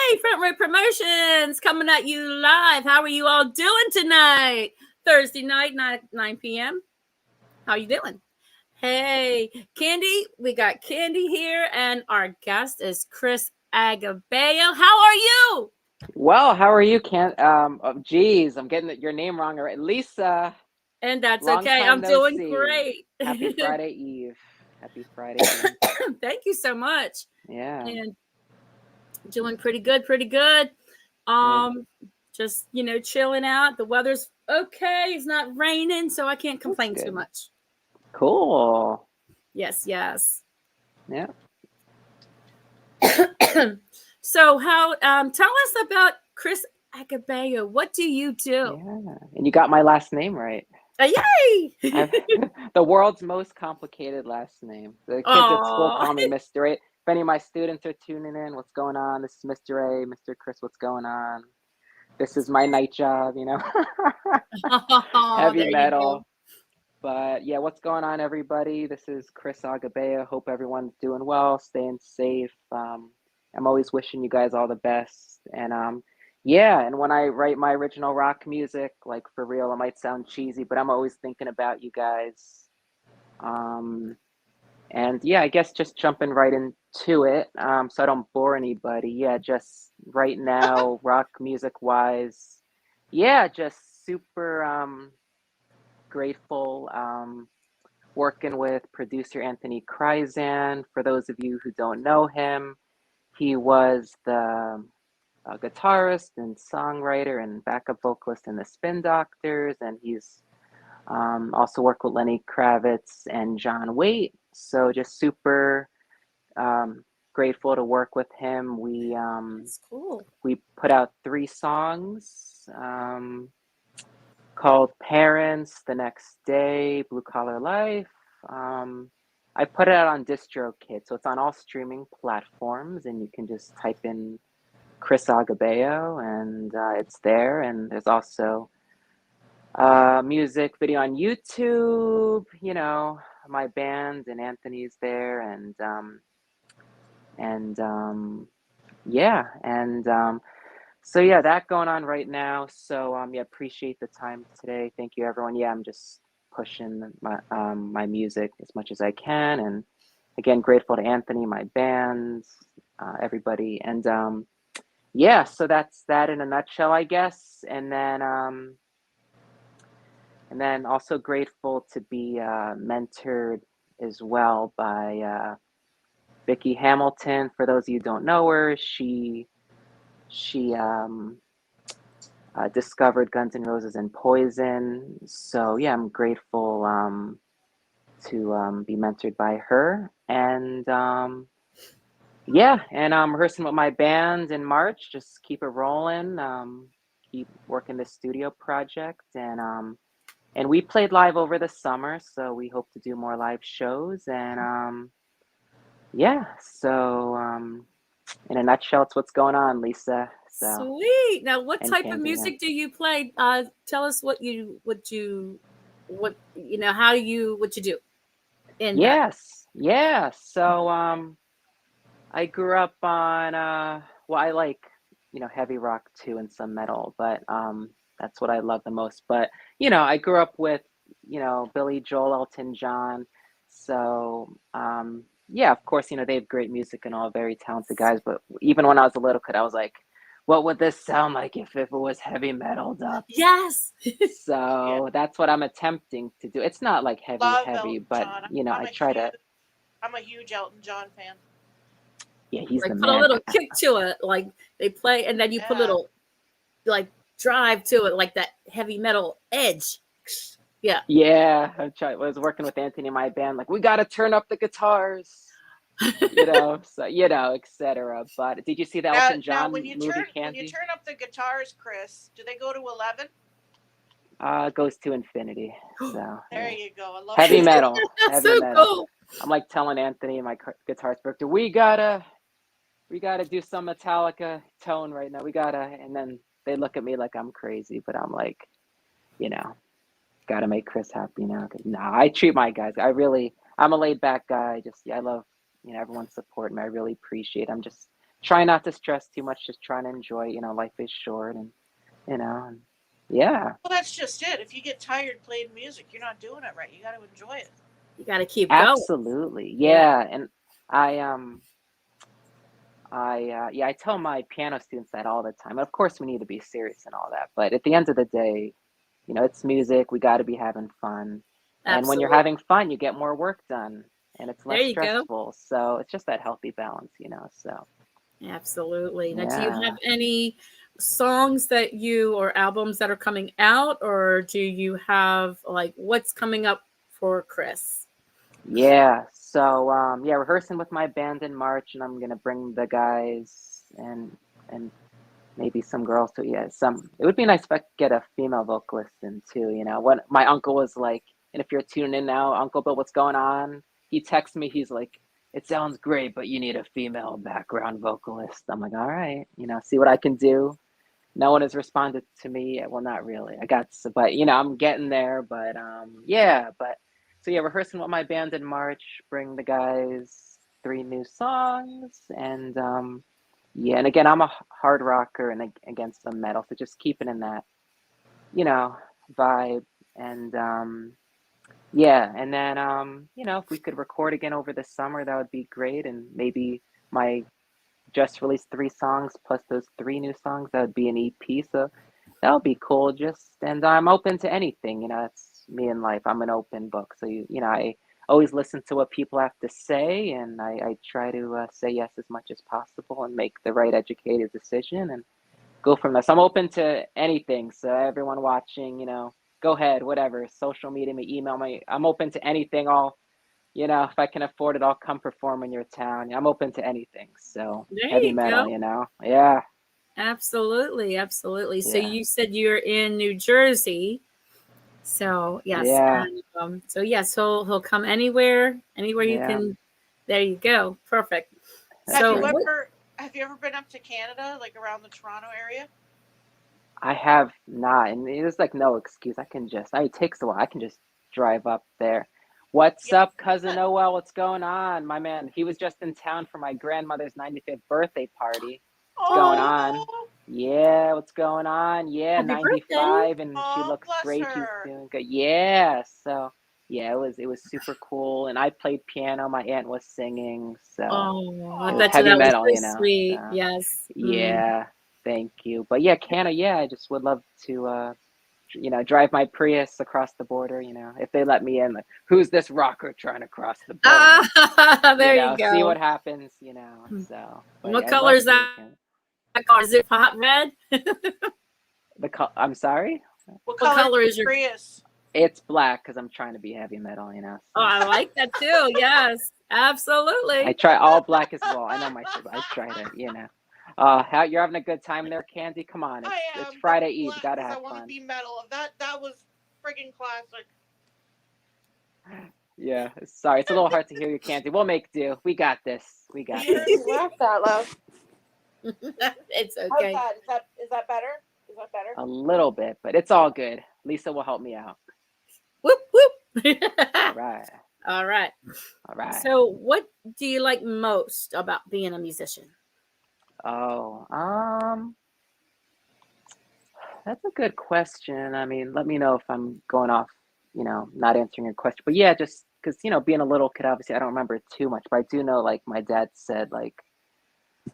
Hey, Front Row Promotions coming at you live. How are you all doing tonight? Thursday night, 9 p.m. How you doing? Hey, Candy, we got Candy here, and our guest is Chris Aggabao. How are you? Well, how are you, geez, I'm getting your name wrong. Right, Lisa. And that's Long okay. time I'm no doing see. great. Happy Friday Eve. Happy Friday Eve. Thank you so much. Yeah. And doing pretty good, pretty good. Good. Um, just chilling out. The weather's okay. It's not raining, so I can't That's complain too good. much. Cool. Yes, yes. Yeah. So how tell us about Chris Aggabao. What do you do? Yeah. And you got my last name right. Yay! I've the world's most complicated last name. The kids at school Oh, call me Mr. A. If any of my students are tuning in, what's going on? This is Mr. A, Mr. Chris, what's going on? This is my night job. Heavy there you go. metal. But yeah, what's going on, everybody? This is Chris Aggabao. Hope everyone's doing well, staying safe. I'm always wishing you guys all the best. And yeah, and when I write my original rock music, like for real, it might sound cheesy, but I'm always thinking about you guys. Um, and yeah, I guess just jumping right into it, so I don't bore anybody. Yeah, just right now, rock music wise, yeah, just super grateful. Working with producer Anthony Kryzan. For those of you who don't know him, he was the guitarist and songwriter and backup vocalist in the Spin Doctors, and he's also worked with Lenny Kravitz and John Waite. So just super grateful to work with him. That's cool. We put out 3 songs. Called Parents, The Next Day, Blue Collar Life. I put it out on DistroKid, so it's on all streaming platforms, and you can just type in Chris Aggabao, and it's there. And there's also music video on YouTube. My band and Anthony's there, and yeah, and so yeah, that going on right now. So yeah, appreciate the time today. Thank you, everyone. Yeah, I'm just pushing my music as much as I can, and again, grateful to Anthony, my bands, everybody, and yeah. So that's that in a nutshell, I guess. And then also grateful to be mentored as well by Vicky Hamilton. For those of you who don't know her, she discovered Guns N' Roses and Poison. So yeah, I'm grateful to be mentored by her. And yeah, and I'm rehearsing with my band in March. Just keep it rolling. Keep working this studio project, and we played live over the summer, so we hope to do more live shows. And yeah, so in a nutshell, it's what's going on, Lisa. So Sweet. Now, what and type of Candy, yeah. music do you play? Tell us how what you do in that. Yes, yeah. So I grew up on well, I like, heavy rock too and some metal, but that's what I love the most. But I grew up with, Billy Joel, Elton John. So yeah, of course, they have great music and all very talented guys, but even when I was a little kid, I was like, what would this sound like if it was heavy metaled up? Yes. Yeah, So that's what I'm attempting to do. It's not like heavy, love heavy, Elton but John. I try to. I'm a huge Elton John fan. Yeah, he's the Like put a man. little kick to it, like they play, and then you put a Yeah, little like drive to it, like that heavy metal edge. Yeah. Yeah, I was working with Anthony in my band. Like, we got to turn up the guitars, so etc. But did you see the now Elton now John movie, when you Candy? turn up the guitars, Chris, do they go to 11? Goes to infinity. So There yeah, you go. I love heavy music. metal, That's heavy so metal. cool. I'm like telling Anthony, my guitar instructor, we gotta do some Metallica tone right now. We gotta, and then they look at me like I'm crazy, but I'm like, you know, gotta make Chris happy now. No, I treat my guys. I'm a laid back guy. Just, yeah, I love, everyone's support me. I really appreciate. I'm just try not to stress too much, just trying to enjoy, life is short and, and yeah. Well, that's just it. If you get tired playing music, you're not doing it right. You got to enjoy it. You got to keep going. Absolutely. Yeah. Yeah. And I, I tell my piano students that all the time. Of course, we need to be serious and all that, but at the end of the day, it's music. We got to be having fun, and when you're Absolutely. having fun, you get more work done, and it's There less you go. stressful. So it's just that healthy balance, So Absolutely. Now, do you yeah, have any songs that you or albums that are coming out, or do you have like what's coming up for Chris? yeah. So yeah, rehearsing with my band in March, and I'm gonna bring the guys and maybe some girls too. Yeah, some. It would be nice if I could get a female vocalist in too. When my uncle was like, and if you're tuning in now, Uncle Bill, what's going on? He texts me. He's like, it sounds great, but you need a female background vocalist. I'm like, all right, see what I can do. No one has responded to me yet. Well, not really. But I'm getting there. But yeah. But so yeah, rehearsing with my band in March. Bring the guys 3 new songs, and yeah. And again, I'm a hard rocker and against some metal, so just keeping in that vibe. And yeah. And then if we could record again over the summer, that would be great. And maybe my just released 3 songs plus those 3 new songs. That would be an EP. So that would be cool. And I'm open to anything. That's me in life. I'm an open book. So I always listen to what people have to say, and I try to say yes as much as possible and make the right educated decision and go from there. So I'm open to anything. So everyone watching, go ahead, whatever. Social media, me, email me. I'm open to anything. If I can afford it, I'll come perform in your town. I'm open to anything. So There heavy you metal, go. Yeah, Absolutely. Absolutely. So yeah, you said you're in New Jersey. So yes. yeah, And so yes, he'll come anywhere you yeah. can. There you go. Perfect. That's Have you So right. what ever been up to Canada, like around the Toronto area? I have not, and there's like no excuse. It takes a while. I can just drive up there. What's Yeah. up, cousin Noel? What's going on, my man? He was just in town for my grandmother's 95th birthday party. What's going on? Oh, Yeah, what's going on? Yeah, happy birthday. 95, and she oh, looks bless great. She's her. doing good. Yeah, so yeah, it was super cool. And I played piano. My aunt was singing, so Oh, I it was bet you heavy that was metal, so sweet. So Yes. Mm. yeah, thank you. But yeah, Canada, yeah, I just would love to drive my Prius across the border, if they let me in. Like, who's this rocker trying to cross the border? Ah, there you See go. what happens, So, but What yeah, I'd color love is to. that car? Is it hot red? I'm sorry? What What color is color your is your? Prius? It's black because I'm trying to be heavy metal, Oh, So I like that too. Yes, I absolutely. try all black as well. I know my shit, but I try to. How you're having a good time there, Candy? Come on, I it's am, but Friday I'm Eve. black Gotta because I have want to fun. be metal. That was friggin' classic. Yeah, sorry, it's a little hard to hear you, Candy. We'll make do. We got this. We got You this. laugh that loud. It's How's okay. that? Is that better? Is that better? A little bit, but it's all good. Lisa will help me out. Whoop whoop. All right, All right. all right. So, what do you like most about being a musician? Oh, that's a good question. I mean, let me know if I'm going off, not answering your question. But yeah, just because, being a little kid, obviously, I don't remember too much, but I do know, like, my dad said, like,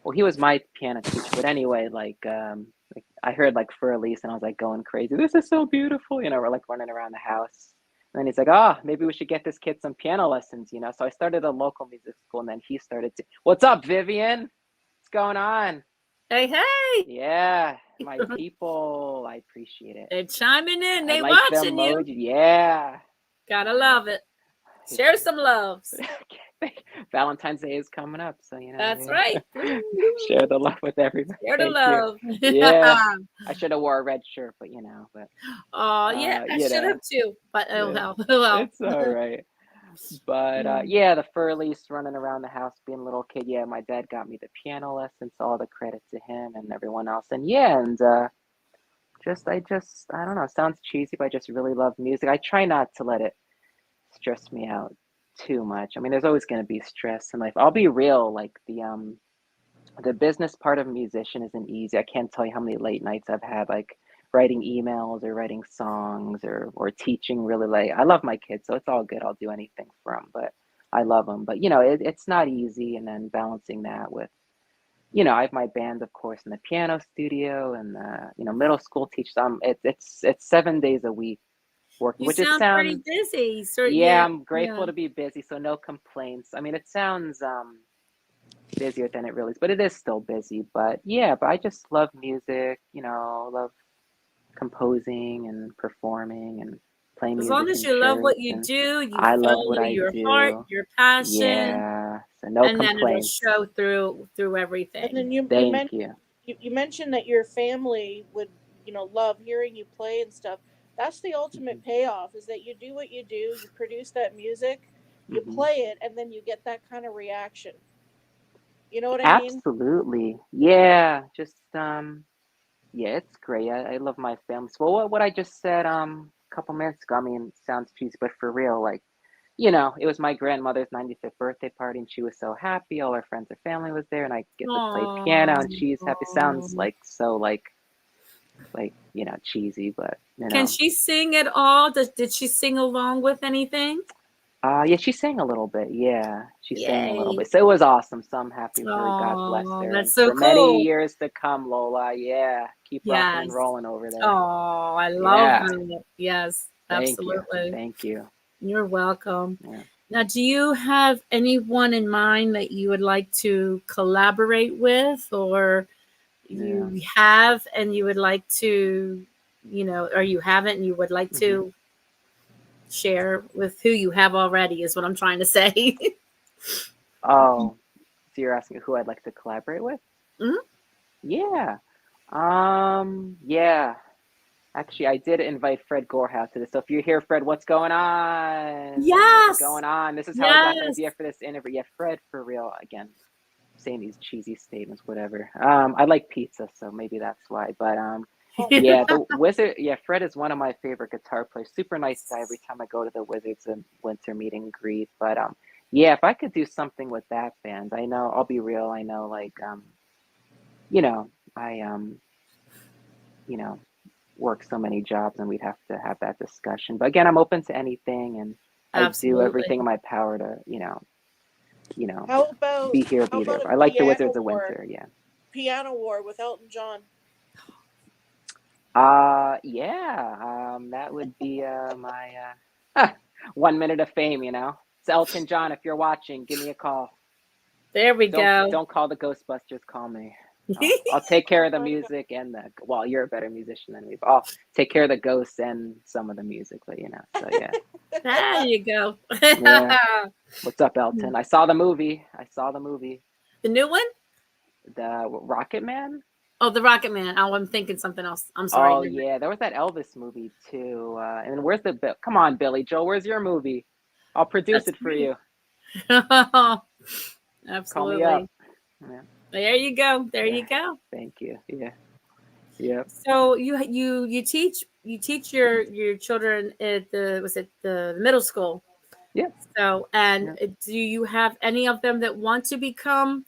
well, he was my piano teacher, but anyway, like I heard like Fur Elise, and I was like going crazy. This is so beautiful, we're like running around the house. And then he's like, oh, maybe we should get this kid some piano lessons, So I started a local music school, and then he started to, what's up, Vivian? What's going on? Hey, hey. Yeah, my people, I appreciate it. They're chiming in. I They like the watching you. emoji. Yeah. Gotta All love it. Share some loves. right. Valentine's Day is coming up, so That's yeah. right. Share the love with everybody. Share the Thank you. love. Yeah, I should have wore a red shirt, but Oh, yeah, I should have too. But oh it- well. Oh well. it's all right. But Mm. yeah, the fur lease running around the house, being a little kid. Yeah, my dad got me the piano lessons, so all the credit to him and everyone else. And yeah, and I don't know, it sounds cheesy, but I just really love music. I try not to let it stress me out too much. I mean, there's always going to be stress in life. I'll be real, like the business part of a musician isn't easy. I can't tell you how many late nights I've had, like writing emails or writing songs or teaching really late. I love my kids, so it's all good. I'll do anything for them, but I love them. But it's not easy. And then balancing that with, I have my band, of course, in the piano studio, and middle school teach them. It's 7 days a week working, You which it sound pretty sounds. busy. So Yeah, yeah, I'm yeah. grateful to be busy, so no complaints. I mean, it sounds busier than it really is, but it is still busy. But yeah, but I just love music, love composing and performing and playing As long music as in you love church, what you and do, you I love follow what I your heart, do. your passion, Yeah, so no and then it'll complaints. show through And everything. then you Thank mentioned you. you mentioned that your family would love hearing you play and stuff. That's the Hmm. ultimate payoff, is that you do what you do, you produce that music, you Hmm. play it, and then you get that kind of reaction. You know what I mean? Absolutely. Yeah, just yeah, it's great. I love my family. So what I just said a couple minutes ago, I mean, it sounds cheesy, but for real, like, it was my grandmother's 95th birthday party, and she was so happy. All her friends and family was there, and I get to play piano, and she's happy. Sounds Oh. like so like cheesy, but Can she sing at all? Did she sing along with anything? yeah, she sang a little bit. Yeah, she sang a little Yay. bit. So it was awesome. So I'm happy for her. God bless Oh, her, and that's so for many cool. years to come, Lola. Yeah, keep rocking and Yes. rolling over there. Oh, I love Yeah, that. Yes, thank you, absolutely. thank you. You're welcome. Yeah, Now, do you have anyone in mind that you would like to collaborate with, or yeah. you have and you would like to, or you haven't and you would like Hmm. to share with who you have already, is what I'm trying to say. Oh, so you're asking who I'd like to collaborate with? Mhm. Yeah. Yeah. Actually, I did invite Fred Gorehouse to this. So if you're here, Fred, what's going on? What's Yes. going on? This is how I got the Yes. idea for this interview. Yeah, Fred, for real. Again, saying these cheesy statements, whatever. I like pizza, so maybe that's why. But Oh, yeah, the Wizard. Yeah, Fred is one of my favorite guitar players. Super nice guy. Every time I go to the Wizards and winter meet and greet. But yeah, if I could do something with that band, I know. I'll be real. I know, like you know, I you know work so many jobs, and we'd have to have that discussion. But again, I'm open to anything, and I do everything in Absolutely. my power to you know how about be here, how be there. about a I like the piano Wizards of war? Winter. Yeah. Piano war with Elton John. Yeah, that would be my 1 minute of fame. It's Elton John. If you're watching, give me a call. There we Don't go. don't call the Ghostbusters. Call me. I'll take care Oh of the my god. music and the. Well, you're a better musician than me. But I'll take care of the ghosts and some of the music. But So yeah, There you go. yeah. What's up, Elton? I saw the movie. The new one? The Rocket Man. Oh, the Rocket Man. Oh, I'm thinking something else. I'm sorry. Oh yeah, there was that Elvis movie too. And where's the bill? Come on, Billy Joe. Where's your movie? I'll produce That's it for me. you. Call me up. Absolutely. Yeah, There you go. There yeah. you go. Thank you. Yeah. Yep. So you teach your children at the middle school. Yeah. So, and Yeah. do you have any of them that want to become,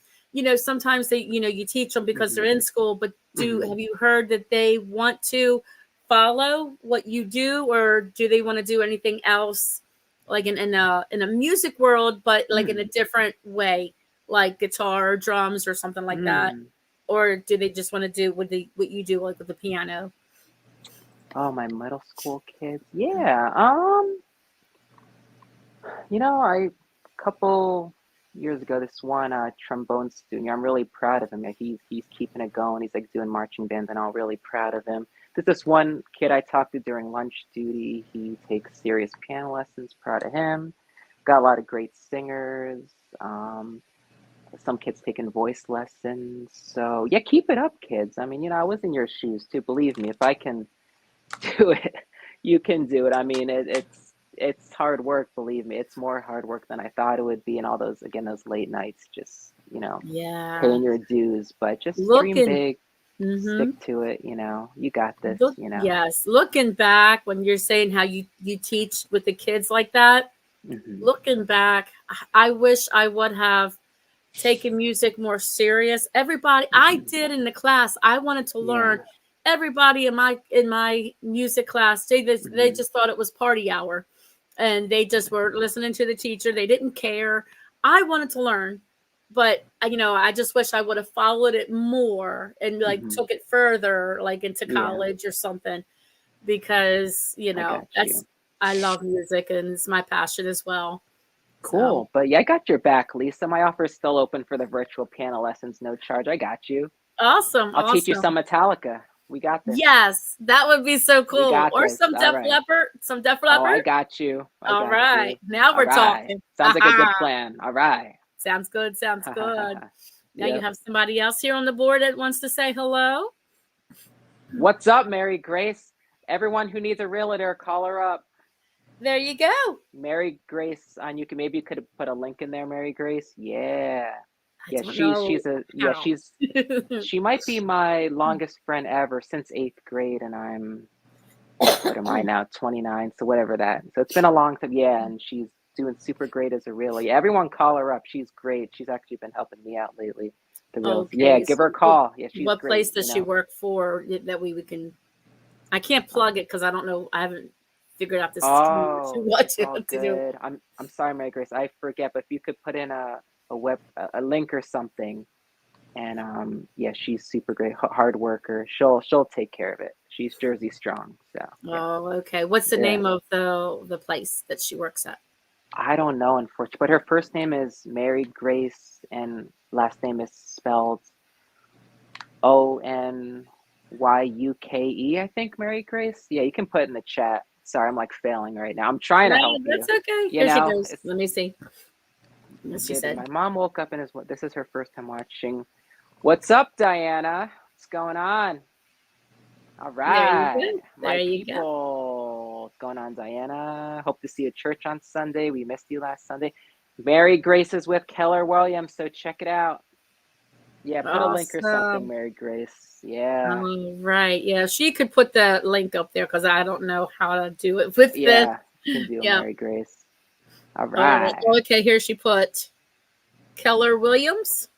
sometimes you teach them because they're Hmm. in school, but Hmm. have you heard that they want to follow what you do, or do they want to do anything else, like in a music world, but like in a Mm. different way, like guitar or drums or something like that? Mm. Or do they just want to do what you do, like with the piano? Oh, my middle school kids. Yeah. I couple years ago, this one trombone student. I'm really proud of him. Yeah, he's keeping it going. He's like doing marching bands, and I'm really proud of him. There's this one kid I talked to during lunch duty. He takes serious piano lessons. Proud of him. Got a lot of great singers. Um, some kids taking voice lessons. So yeah, keep it up, kids. I mean, I was in your shoes too. Believe me, if I can do it, you can do it. I mean, it's hard work. Believe me, it's more hard work than I thought it would be. And all those late nights, just Yeah. paying your dues. But just dream Looking. big, Mm-hmm. stick to it. You got this. Yes, looking back when you're saying how you teach with the kids like that, Hmm. looking back, I wish I would have taking music more serious. Everybody, I did in the class. I wanted to learn. Everybody in my music class, they just thought it was party hour, and they just were listening to the teacher. They didn't care. I wanted to learn, but I just wish I would have followed it more and like took it further, like into college or something, because I love music and it's my passion as well. Cool. So. But yeah, I got your back, Lisa. My offer is still open for the virtual piano lessons, no charge. I got you. Awesome. I'll teach you some Metallica. We got this. Yes, that would be so We cool. got Or this. some All Def right. Leppard. Some Def Oh, I Leppard. got you. All right. Now we're talking. Sounds like a good plan. All right. Sounds good. Sounds good. Now you Yep. have somebody else here on the board that wants to say hello. What's up, Mary Grace? Everyone who needs a realtor, call her up. There you go. Mary Grace on you can maybe you could have put a link in there, Mary Grace. Yeah. Yeah, she might be my longest friend ever since 8th grade, and I'm what am I now, 29, so whatever that. So it's been a long time. Yeah, and she's doing super great as a realtor. Everyone call her up. She's great. She's actually been helping me out lately. Yeah, give her a call. Yeah, she's what great. Place does she work for that we can? I can't plug it because I don't know. I haven't figured out this. What to do. I'm sorry, Mary Grace. I forget, but if you could put in a link or something, and yeah, she's super great, hard worker. She'll take care of it. She's Jersey strong. So. Yeah. Oh, okay. What's the name of the place that she works at? I don't know, unfortunately, but her first name is Mary Grace, and last name is spelled Onyuke. I think, Mary Grace. Yeah, you can put it in the chat. Sorry, I'm like failing right now. I'm trying to help you. That's okay. Here she goes. Let me see. She said. My mom woke up and this is her first time watching. What's up, Diana? What's going on? All right. There you people. Go. What's going on, Diana? Hope to see you at church on Sunday. We missed you last Sunday. Mary Grace is with Keller Williams, so check it out. Yeah, put a link or something, Mary Grace. Yeah. Right. Yeah, she could put the link up there because I don't know how to do it with this. Yeah, you can do it, Mary Grace. All right. Okay, here she put Keller Williams.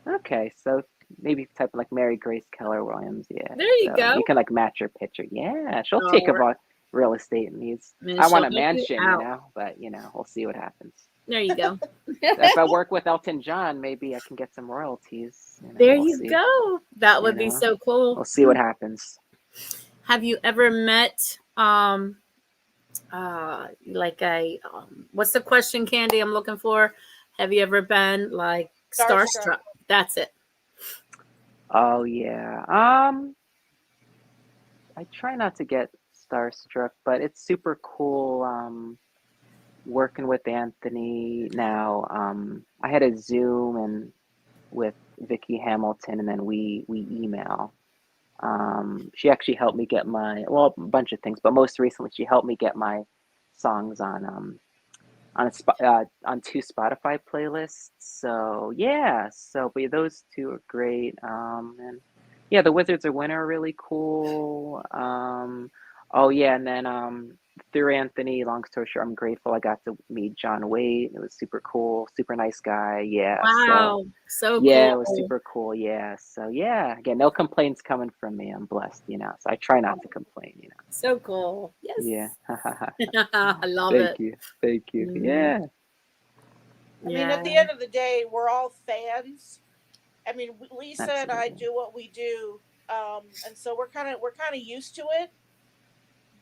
Okay, so maybe type like Mary Grace Keller Williams. Yeah. There you go. You can like match her picture. Yeah, she'll take about real estate needs. I want a mansion, but we'll see what happens. There you go. If I work with Elton John, maybe I can get some royalties. There you go. That would be so cool. We'll see what happens. Have you ever met like a what's the question, Candy? I'm looking for. Have you ever been like starstruck? That's it. Oh yeah. I try not to get starstruck, but it's super cool. Working with Anthony now. I had a Zoom and with Vicky Hamilton, and then we email. She actually helped me get a bunch of things, but most recently she helped me get my songs on 2 Spotify playlists. So yeah, but those two are great. And yeah, the Wizards of Winter are really cool. Oh yeah, and then through Anthony, long story short, I'm grateful I got to meet John Waite. It was super cool, super nice guy. Yeah. Wow. So cool. Yeah, it was super cool. Yeah. So yeah, again, no complaints coming from me. I'm blessed, So I try not to complain, So cool. Yes. Yeah. I love it. Thank you. Mm-hmm. Yeah. I mean, at the end of the day, we're all fans. I mean, Lisa and I do what we do, and so we're kind of used to it.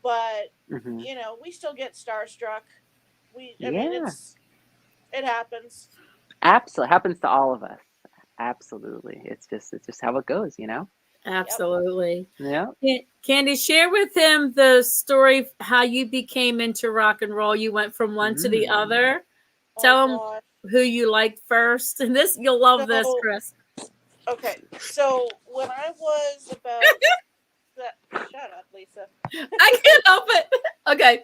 But we still get starstruck. I mean, it happens. Absolutely, happens to all of us. Absolutely, it's just how it goes, Absolutely. Yeah. Candy, share with him the story how you became into rock and roll. You went from one to the other. Tell him who you liked first, and you'll love this, Chris. Okay, so when I was about. Shut up, Lisa. I can't help it. Okay.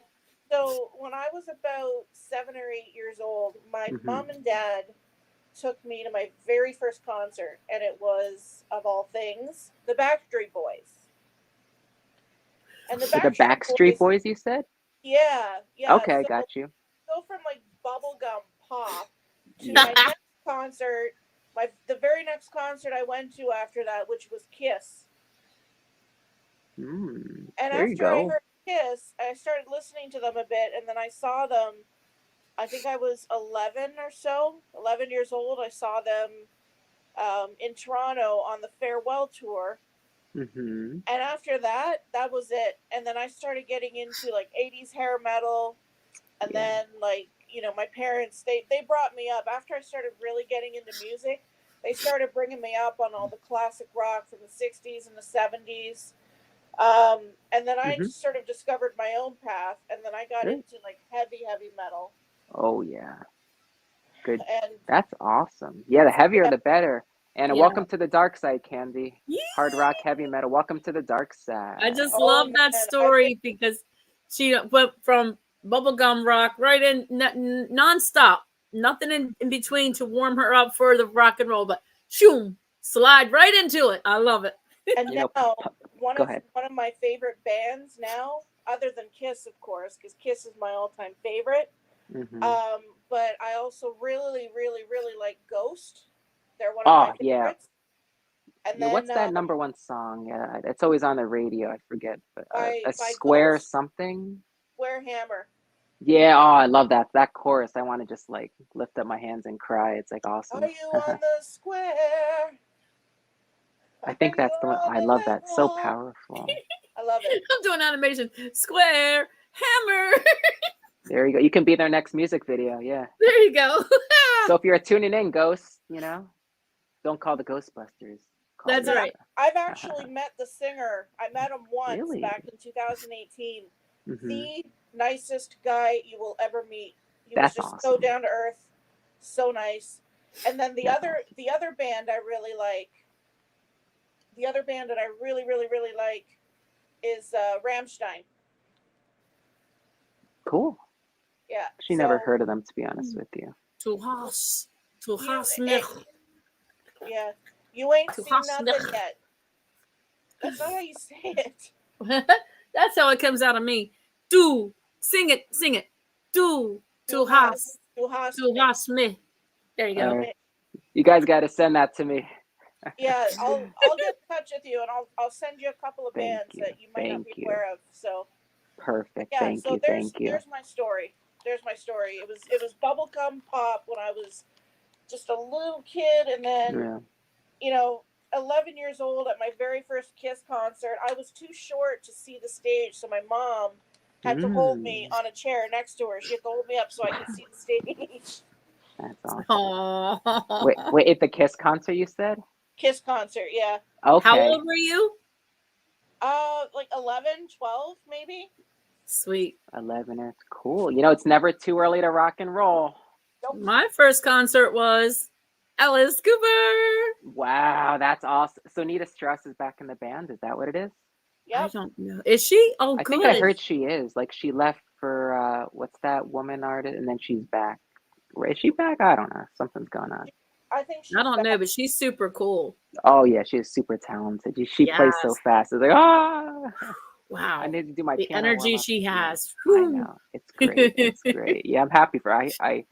So when I was about 7 or 8 years old, my mom and dad took me to my very first concert, and it was, of all things, the Backstreet Boys. And the Backstreet Boys, you said? Yeah. Okay, I got you. Go from like bubblegum pop to my next concert the very next concert I went to after that, which was Kiss. And There you after I go. heard Kiss, I started listening to them a bit, and then I saw them. I think I was 11 or so, 11 years old. I saw them in Toronto on the farewell tour. Mm-hmm. And after that, that was it. And then I started getting into like 80s hair metal. And Yeah. then, like, you know, my parents, they brought me up. After I started really getting into music, they started bringing me up on all the classic rock from the 60s and the 70s. And then I Mm-hmm. just sort of discovered my own path. And then I got Great. into like heavy, heavy metal. Oh yeah. Good. And That's awesome. Yeah, the heavier yeah, the better. And Yeah. welcome to the dark side, Candy. Yeah. Hard rock, heavy metal. Welcome to the dark I side. just oh love that man, story because she went from bubblegum rock right in nonstop, nothing in between to warm her up for the rock and roll, but shoom, slide right into it. I love it. and You know, now go ahead. one of my favorite bands now, other than Kiss, of course, because Kiss is my all-time favorite. Mm-hmm. But I also really, really, really like Ghost. They're one of Oh my yeah. favorites. And Yeah, then what's that number one song? Yeah, it's always on the radio. I forget, but a by square Ghost, something. Square Hammer. Yeah, oh, I love that chorus. I want to just like lift up my hands and cry. It's like Are awesome. you on the square? I Are think you that's the one. on I the love that. So level? powerful. I love it. I'm doing animation. Square hammer. There you go. You can be their next music video. Yeah. There you go. So if you're tuning in, ghosts, don't call the Ghostbusters. Call That's No, right. I've actually met the singer. I met him once Really? back in 2018. Mm-hmm. The nicest guy you will ever meet. He was That's just so awesome. down to earth, so nice. And then That's awesome. the other band I really like, the other band that I really, really, really like is Rammstein. Cool. Yeah. She never heard of them, to be honest with you. To Haas. To You, Haas it, yeah, you ain't To seen Haas nothing yet. That's not how you say it. That's how it comes out of me. Do. Sing it. Sing it. Do. To Haas. To Haas. To Haas me. There you go. All right. You guys got to send that to me. Yeah, I'll get in touch with you and I'll send you a couple of Thank bands you. that you might not Thank be you. aware of. So Perfect. yeah, Thank so you. there's Thank you. there's my story. There's my story. It was bubblegum pop when I was just a little kid, and then Yeah. 11 years old at my very first Kiss concert. I was too short to see the stage, so my mom had to hold me on a chair next to her. She had to hold me up so I could see the stage. That's awesome. Aww. Wait, at the Kiss concert, you said? Kiss concert, yeah. Okay. How old were you? Like 11, 12, maybe. Sweet. 11 is cool. It's never too early to rock and roll. Nope. My first concert was Alice Cooper. Wow, that's awesome. So Nita Strauss is back in the band. Is that what it is? Yep. I don't know. Is she? Oh, I good. think I heard she is. Like she left for what's that woman artist, and then she's back. Is she back? I don't know. Something's going on. I think she's I don't back. know, but she's super cool. Oh yeah, she's super talented. She plays so fast. It's like wow. I need to do my the piano energy warm-up. she has. I know. It's great. It's great. Yeah, I'm happy for her. I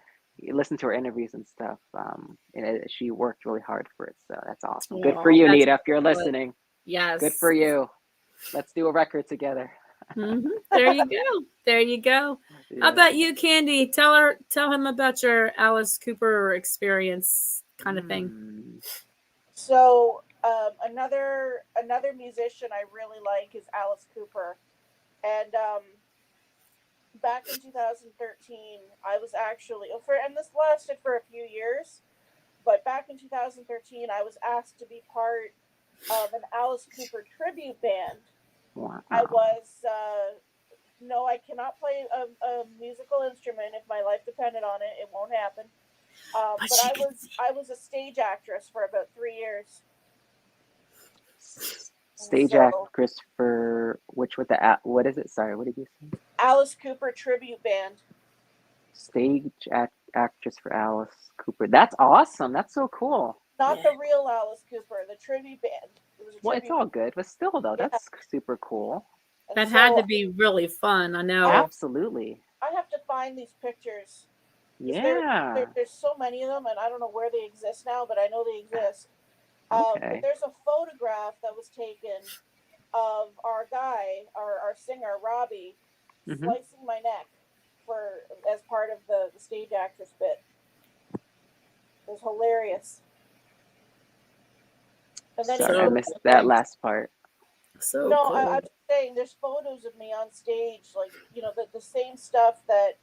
listened to her interviews and stuff. She worked really hard for it, so that's awesome. Good for you, Nita. If you're listening, yes, good for you. Let's do a record together. Mm-hmm. There you go. There you go. Yeah. How about you, Candy? Tell him about your Alice Cooper experience, kind of thing. So another musician I really like is Alice Cooper, and back in 2013, I was actually and this lasted for a few years, but back in 2013, I was asked to be part of an Alice Cooper tribute band. Wow. I was no, I cannot play a musical instrument. If my life depended on it, it won't happen. But I was a stage actress for about 3 years. Stage actress for what is it? Sorry, what did you say? Alice Cooper tribute band. Stage actress for Alice Cooper. That's awesome. That's so cool. Not the real Alice Cooper, the tribute band. It's all good, but still though, that's super cool. That had to be really fun. I know. Absolutely. I have to find these pictures Because Yeah. there's so many of them, and I don't know where they exist now, but I know they exist. But Okay. there's a photograph that was taken of our guy, our singer Robbie, Mm-hmm. slicing my neck for as part of the stage actress bit. It was hilarious. And then he Sorry, I So goes, missed that cool. last part. So no, cool. I'm just saying, there's photos of me on stage, like, the same stuff that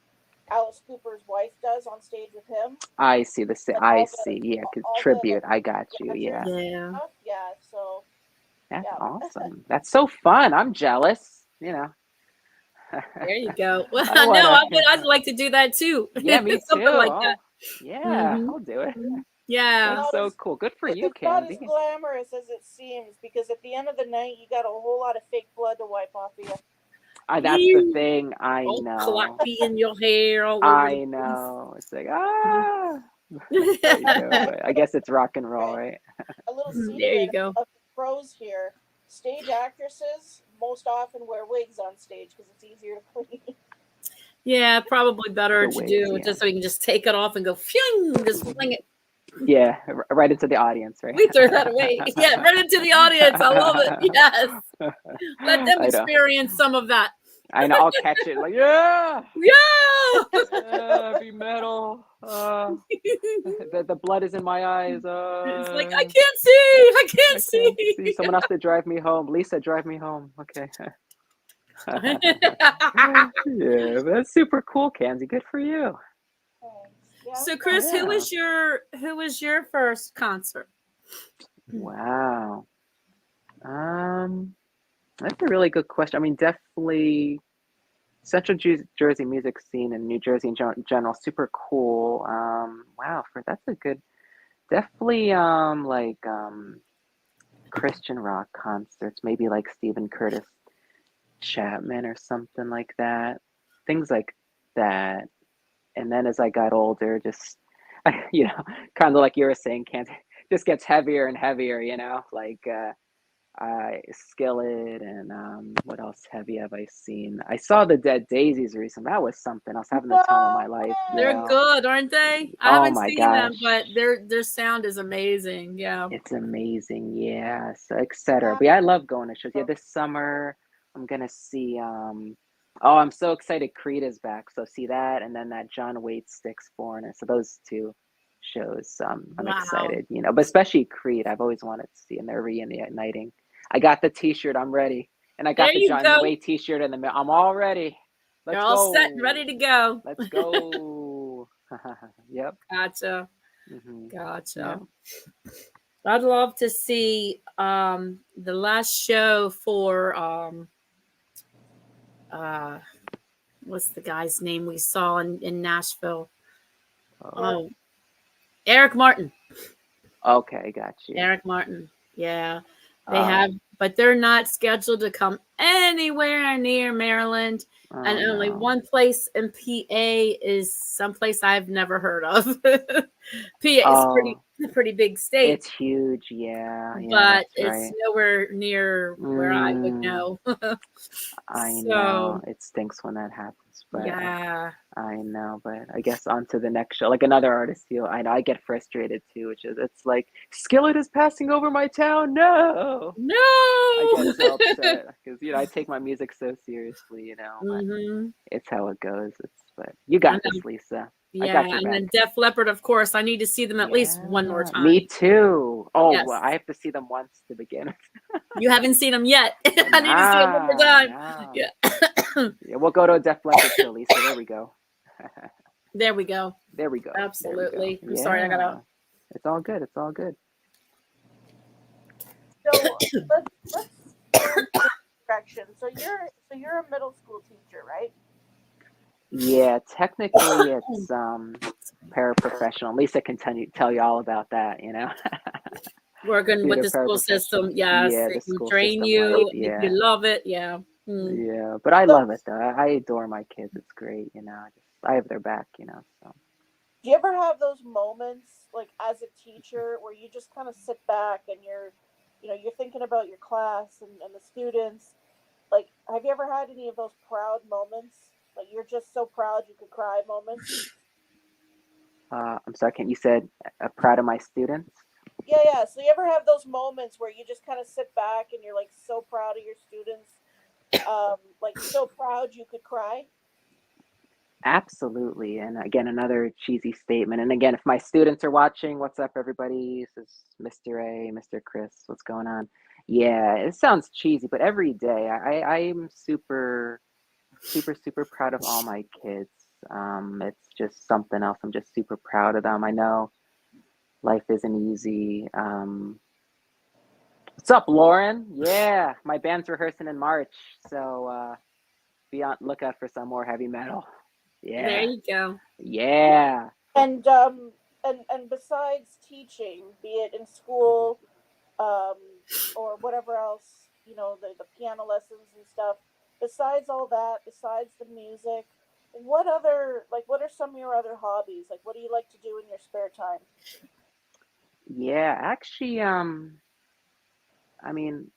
Alice Cooper's wife does on stage with him, I see the same. like I see. Yeah, cause all the tribute. I got you. yeah, Yeah, jerseys Yeah. and stuff. Yeah, so that's yeah. awesome. That's so fun. I'm jealous. You know. There you go. Well, I no, wanna. I'd like to do that too. Yeah, me too. Something like that. Oh, yeah. Hmm. I'll do it. It's Yeah. That's not so as cool. Good for you, it's not as Candy. glamorous as it seems, because at the end of the night you got a whole lot of fake blood to wipe off of you. That's the You thing. I all know. clappy in your hair all over the I place. know. It's like I know, but I guess it's rock and roll, Right. right? A little There you secret go. of the pros here: stage actresses most often wear wigs on stage because it's easier to clean. Yeah, probably better The to wigs, do yeah. just so we can just take it off and go phew, just fling it. Yeah, right into the audience, right? We threw that away. Yeah, right into the audience. I love it. Yes. Let them I know. experience some of that. I know. I'll catch it. Like, yeah, Yeah. heavy metal. The blood is in my eyes. It's like I can't see. I I can't can't see. see. Someone has to drive me home. Lisa, drive me home. Okay. Yeah, that's super cool, Kenzie. Good for you. Thanks. Yeah, it So was fun. Chris, Yeah. who was your first concert? Wow. Um, that's a really good question. I mean, definitely Central Jersey music scene and New Jersey in general, super cool. Wow, that's a good, definitely Christian rock concerts, maybe like Stephen Curtis Chapman or something like that. Things like that. And then as I got older, just kind of like you were saying, can't just gets heavier and heavier, like Skillet and what else heavy have I seen? I saw the Dead Daisies recently. That was something. I was having the time of No my life, They're way. good, aren't they? I Oh haven't my seen them, gosh. but their sound is amazing. Yeah. It's amazing. Yeah. So etc. Yeah. But yeah, I love going to shows. Yeah, this summer I'm gonna see oh, I'm so excited Creed is back. So see that and then that John Waite Sticks Foreigner. So those two shows I'm Wow. excited, but especially Creed, I've always wanted to see and they're reuniting. I got the t-shirt, I'm ready. And I There got the you John go. Waite t-shirt in the mail. I'm all ready. You're Let's all set and ready to go. go. Let's go. Yep. Gotcha. Yeah. Gotcha. I'd love to see the last show for uh what's the guy's name we saw in Nashville? Oh, Oh, Eric Martin. okay, got you. Eric Martin. Yeah. They Oh, have, but they're not scheduled to come anywhere near Maryland. And oh only no. one place in PA is someplace I've never heard of. PA is Oh, pretty big state, it's huge. Yeah, yeah, but that's it's right. nowhere near where I would Mm, know. I So know. It stinks when that happens, but yeah. I know. But I guess on to the next show. Like another artist too. I know I get frustrated too, which is it's like Skillet is passing over my town. No. I No. get so upset because I take my music so seriously, but Hmm. it's how it goes. But you I got know. this, Lisa. I Yeah, got your and then back. Def Leppard, of course. I need to see them at least one more Yeah, me time. too. Oh, Yes. well, I have to see them once to begin with. You haven't seen them yet. I need to see them one more Nah, time. nah. Yeah. Yeah, we'll go to a Def Leppard show, Lisa. There we go. There we go. There we go. There we go. Absolutely. I'm sorry. I gotta. Yeah, it's all good. It's all good. So let's go into this direction. So you're a middle school teacher, right? Yeah, technically it's paraprofessional. Lisa can tell you all about that. Working with Theater the school paraprofessional. system. Yes. Yeah, They the can school train system life. you if you Yeah. love it. Yeah. Mm. Yeah, but I So love it though. I adore my kids. It's great. I have their back. So. do you ever have those moments, like as a teacher, where you just kind of sit back and you're thinking about your class and the students? Like, have you ever had any of those proud moments? Like, you're just so proud you could cry moments? I'm sorry, you said proud of my students? Yeah. So you ever have those moments where you just kind of sit back and you're like so proud of your students, like so proud you could cry? Absolutely. And again, another cheesy statement. And again, if my students are watching, what's up, everybody? This is Mr. A, Mr. Chris. What's going on? Yeah, it sounds cheesy, but every day I'm super proud of all my kids. It's just something else. I'm just super proud of them. I know life isn't easy. What's up, Lauren? Yeah, my band's rehearsing in March, so be on lookout for some more heavy metal. There Yeah, you go. yeah. And and besides teaching, be it in school, um, or whatever else, the piano lessons and stuff. Besides all that, besides the music, what are some of your other hobbies? Like, what do you like to do in your spare time? Yeah, actually, I mean,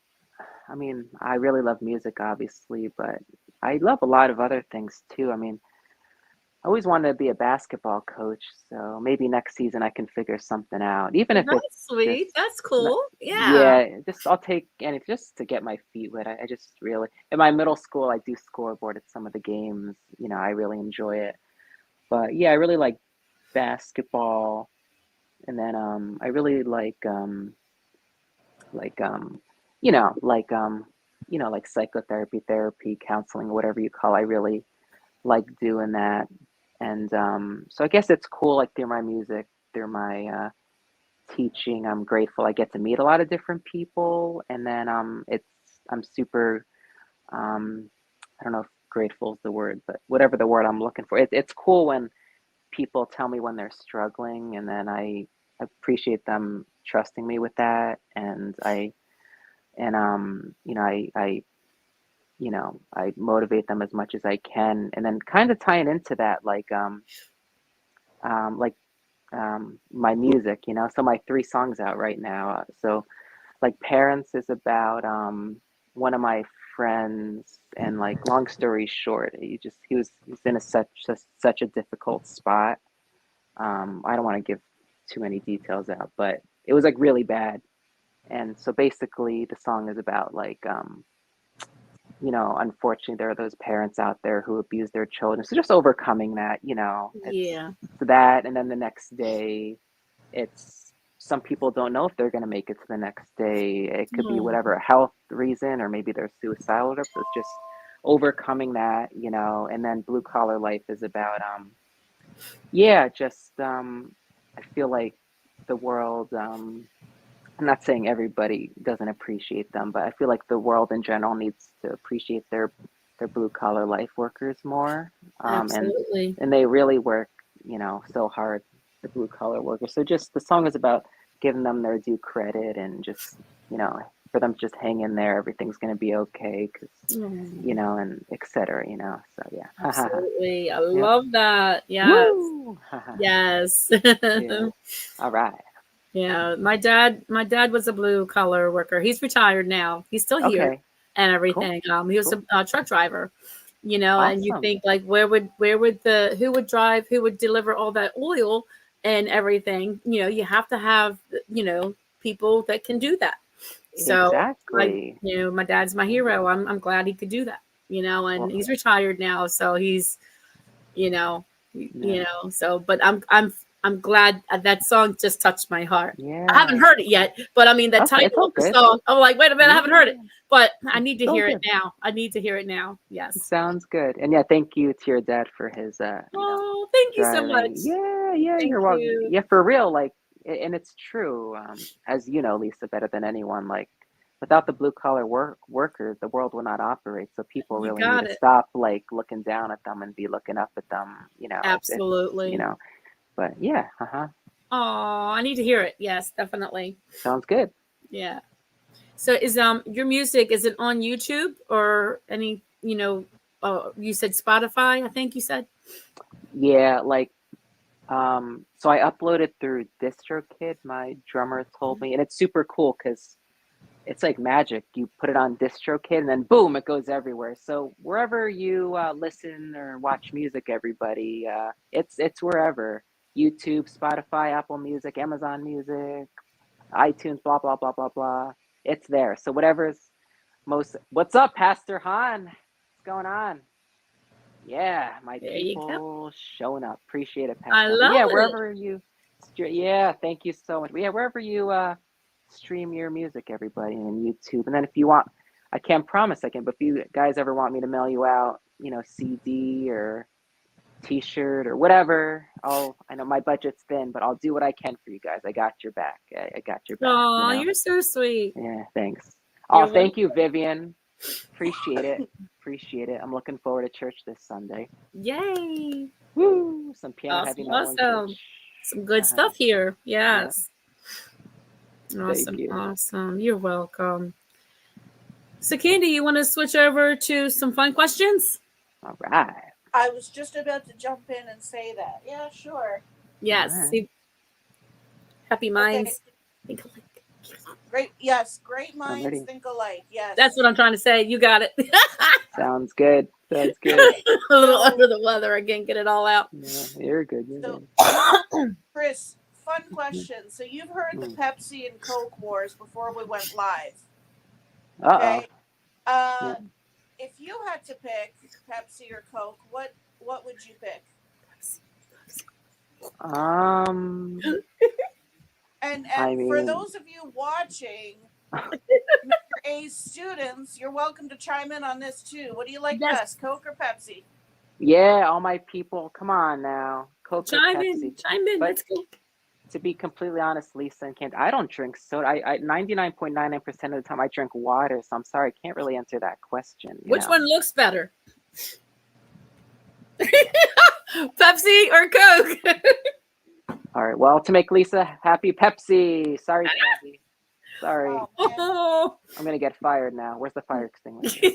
I really love music, obviously, but I love a lot of other things too. I mean, I always wanted to be a basketball coach, so maybe next season I can figure something out, even Well, if it's that's sweet. just, That's cool. Yeah. yeah, just I'll take any just to get my feet wet. I just really, in my middle school, I do scoreboard at some of the games. I really enjoy it. But yeah, I really like basketball, and then I really like you know like um like psychotherapy, therapy, counseling, whatever you call. I really like doing that, and so I guess it's cool. Like through my music, through my teaching, I'm grateful I get to meet a lot of different people, and then I'm super um I don't know if grateful is the word, but whatever the word I'm looking for, it's cool when people tell me when they're struggling, and then I appreciate them trusting me with that, and I motivate them as much as I can, and then kind of tying into that, like my music, so my three songs out right now. So like Parents is about one of my friends, and like long story short, he's in such a difficult spot. I don't want to give too many details out, but it was like really bad. And so basically the song is about like unfortunately, there are those parents out there who abuse their children. So just overcoming that, it's Yeah. that. And then the next day, it's some people don't know if they're going to make it to the next day. It could be Hmm. whatever, a health reason, or maybe they're suicidal. Or so it's just overcoming that, and then Blue Collar Life is about, yeah, just, I feel like the world, I'm not saying everybody doesn't appreciate them, but I feel like the world in general needs to appreciate their blue collar life workers more. And Absolutely. they really work, so hard, the blue collar workers. So just the song is about giving them their due credit, and just, for them to just hang in there. Everything's gonna be okay, because Hmm. and etc. So yeah. Absolutely. I Yep. love that. Yes. Woo. Yes. Yeah. All right. Yeah. My dad was a blue collar worker. He's retired now. He's still here Okay. and Cool. everything. He was Cool. a truck driver, and you Awesome. think like who would drive, who would deliver all that oil and everything? You have to have, people that can do that. So Exactly. my dad's my hero. I'm glad he could do that, and Well, he's retired now. So he's, you know, yeah. so, but I'm glad that song just touched my heart. I haven't Yeah. heard it yet, but I mean, the Okay, it's title all of the good. song, I'm like, wait a minute, I haven't heard it, Yeah, but I need to it's all hear it good. now. I need to hear it now. Yes. Sounds good. And yeah, thank you to your dad for his Oh, thank you so much. driving. Yeah, Thank you're welcome. you. Yeah, for real, like, and it's true, as you know, Lisa, better than anyone, like, without the blue collar workers, the world will not operate. So people You really need got to it. stop like looking down at them and be looking up at them. It's Absolutely. but yeah, Oh, I need to hear it. Yes, definitely. sounds good. Yeah. So is your music, is it on YouTube or any, you said Spotify, I think you said? Yeah, like, so I uploaded through DistroKid, my drummer told me, and it's super cool because it's like magic. You put it on DistroKid, and then boom, it goes everywhere. So wherever you listen or watch music, everybody, it's wherever. YouTube, Spotify, Apple Music, Amazon Music, iTunes, blah, blah, blah, blah, blah. It's there. So whatever's most, what's up, Pastor Han? What's going on? Yeah, my There you people showing up. Appreciate it, I Pastor. love Yeah, it. wherever you, yeah, thank you so much. Yeah, wherever you stream your music, everybody, and YouTube. And then if you want, I can't promise I can, but if you guys ever want me to mail you out, CD or T-shirt or whatever, I know my budget's thin, but I'll do what I can for you guys. I got your back. I got your back. Oh, you're so sweet. Yeah, thanks. You're Thank you, Vivian. Appreciate it. Appreciate it. I'm looking forward to church this Sunday. Yay. Woo! Some piano heavy metal in church. Some good stuff here. Yes. Yeah. Awesome. Thank you. Awesome. You're welcome. So, Candy, you want to switch over to some fun questions? All right. I was just about to jump in and say that. Yeah, sure. Yes. Right. Happy minds. Okay. Great. Yes. Great minds think alike. Yes. That's what I'm trying to say. You got it. Sounds good. Sounds good. A little under the weather again. Get it all out. Yeah, you're good. You're good. Chris, fun question. So you've heard the Pepsi and Coke wars before we went live. Okay. Yeah. If you had to pick Pepsi or Coke, what would you pick? And for those of you watching, Mr. A's students, you're welcome to chime in on this too. What do you like best, Coke or Pepsi? Yeah, all my people, come on now. Coke or Pepsi. Chime in. But Let's go. to be completely honest, Lisa and Kent, I don't drink soda. I 99.99% of the time I drink water, so I'm sorry, I can't really answer that question. Which one looks better? Pepsi or Coke? All right, well, to make Lisa happy, Pepsi. Sorry, Candy. Sorry. Oh, I'm going to get fired now. Where's the fire extinguisher?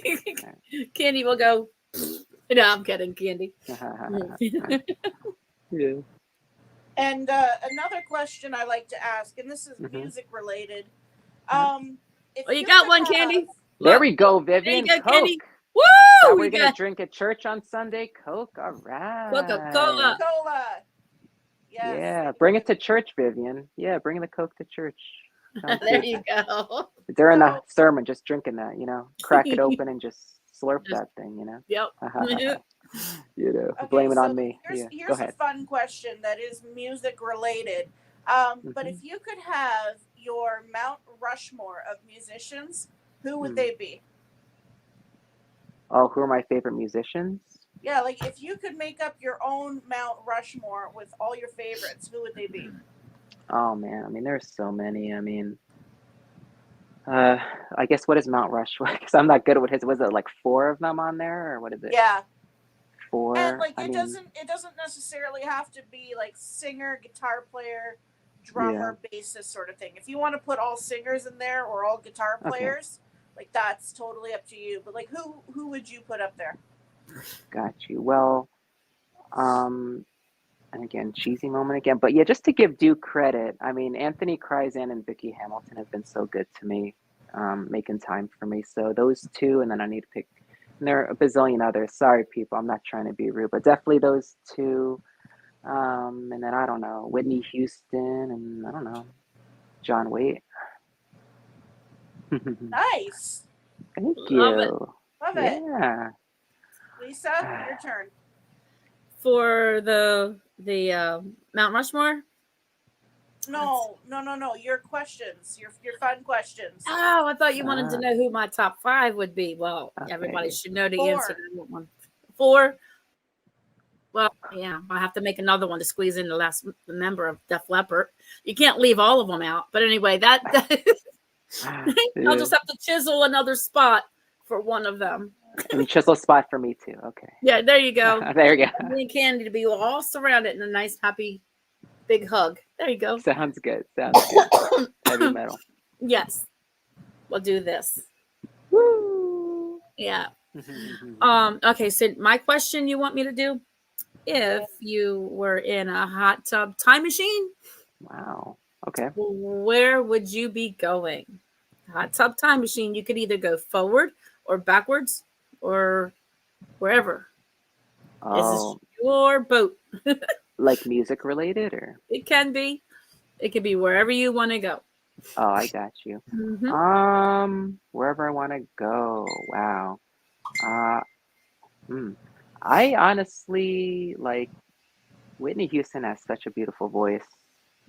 Candy will go. No, I'm kidding, Candy. Yeah. And another question I like to ask, and this is music related. You got one, Candy? There we go, Vivian. There you go, Coke. Candy. Woo! We're going to drink at church on Sunday. Coke. All right. Coca-Cola. Yes. Yeah, bring it to church, Vivian. Yeah, bring the Coke to church. There you go. During the sermon, just drinking that, crack it open and just slurp that thing, Yep. Blame it on me. Here's a fun question that is music related. But if you could have your Mount Rushmore of musicians, who would they be? Oh, who are my favorite musicians? Yeah, like if you could make up your own Mount Rushmore with all your favorites, who would they be? Oh man, I mean, there's so many. I mean, I guess what is Mount Rushmore? Because I'm not good at what his. Was it like 4 of them on there, or what is it? Yeah. 4. And like it doesn't necessarily have to be like singer, guitar player, drummer, bassist sort of thing. If you want to put all singers in there or all guitar players, like that's totally up to you. But like who would you put up there? Got you. Well, and again, cheesy moment again, but yeah, just to give due credit, I mean, Anthony Kryzan and Vicky Hamilton have been so good to me, making time for me. So those 2, and then I need to pick. And there are a bazillion others. Sorry, people, I'm not trying to be rude, but definitely those 2. And then I don't know, Whitney Houston, and I don't know, John Waite. Nice. Thank you. Love it. Yeah. Lisa, your turn. For the Mount Rushmore? No. Your questions, your fun questions. Oh, I thought you wanted to know who my top 5 would be. Well, everybody should know the 4. answer to that one. 4. Well, yeah, I'll have to make another one to squeeze in the last member of Def Leppard. You can't leave all of them out. But anyway, I'll just have to chisel another spot for one of them. And chisel spot for me too. Okay. Yeah, there you go. There you go. Me and Candy to be all surrounded in a nice, happy, big hug. There you go. Sounds good. Heavy metal. Yes. We'll do this. Woo! Yeah. Okay, so my question you want me to do? If you were in a hot tub time machine, wow. Okay. Where would you be going? Hot tub time machine, you could either go forward or backwards or wherever. Oh. This is your boat. Like music related, or? It can be. It could be wherever you want to go. Oh, I got you. Wherever I want to go. Wow. Uh, hmm. I honestly like Whitney Houston has such a beautiful voice,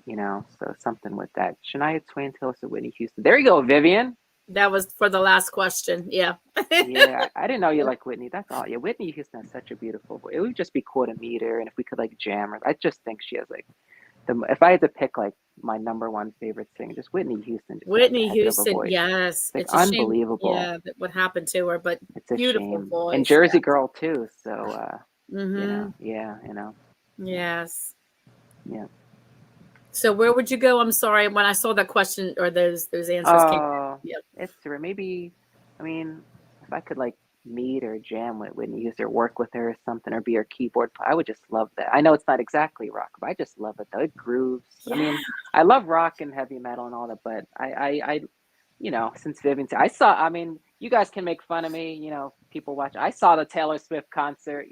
so something with that. Shania Twain, Taylor Swift, Whitney Houston. There you go, Vivian. That was for the last question. Yeah. Yeah, I didn't know you like Whitney. That's all. Yeah, Whitney Houston has such a beautiful voice. It would just be cool to meet her, and if we could like jam her, I just think she has like if I had to pick like my number one favorite singer, just Whitney Houston just has a Whitney heck of a Houston, voice. yes. It's like It's a shame, unbelievable. yeah, that what happened to her, but It's a beautiful shame. And voice. Jersey Girl too. So Mm-hmm. yeah, Yes. yeah. So where would you go? I'm sorry, when I saw that question or those answers came in. Oh, Yep. it's maybe. I mean, if I could like meet or jam with Whitney Houston or work with her or something or be her keyboard player, I would just love that. I know it's not exactly rock, but I just love it though. It grooves. I Yeah. mean, I love rock and heavy metal and all that, but I since Vivian, I saw. I mean, you guys can make fun of me. People watch. I saw the Taylor Swift concert.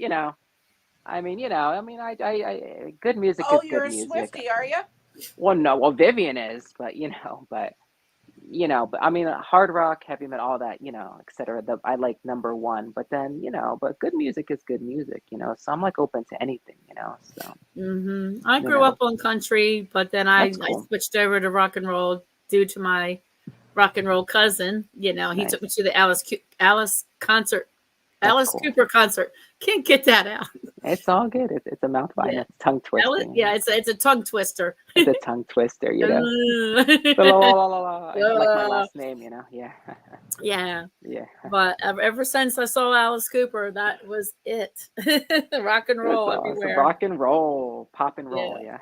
I mean, good music Oh, is you're good a music. Swiftie, are you? Well, no, well, Vivian is, but but I mean, hard rock, heavy metal, all that, etc. I like number one, but then, but good music is good music, so I'm like open to anything, so, I you grew up know, on country, but then I that's cool. switched over to rock and roll due to my rock and roll cousin. He Nice. took me to the Alice concert, That's Alice cool. Cooper concert. Can't get that out. It's all good. It's a mouthful. I know Yeah. it's tongue twister. Yeah, it's a tongue twister. It's a tongue twister, The la, la, la, la, la, like my last name, Yeah. Yeah. Yeah. But ever since I saw Alice Cooper, that was it. Rock and That's roll awesome. everywhere. Rock and roll, pop and Yeah, roll. Yeah.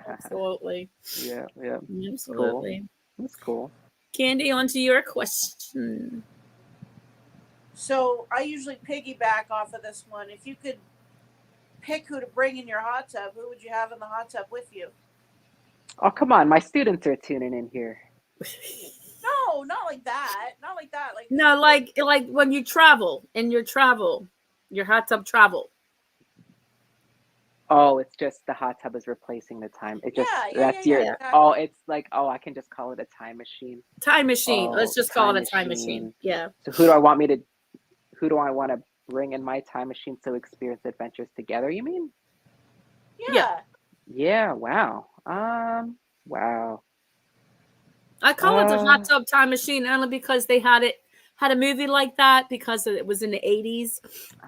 absolutely. Yeah. It's cool. Absolutely. That's cool. Candy, on to your question. So I usually piggyback off of this one. If you could pick who to bring in your hot tub, who would you have in the hot tub with you? Oh, come on. My students are tuning in here. No, not like that. Not like that. Like No, like when you travel, your hot tub travel. Oh, it's just the hot tub is replacing the time. It just Yeah, that's your exactly. it's like I can just call it a time machine. Time machine. Let's Oh, just call time it a time machine. machine. Yeah. So who do I want to bring in my time machine to experience adventures together, you mean? Yeah. Yeah, wow. Wow. I call it the hot tub time machine only because they had a movie like that because it was in the 80s.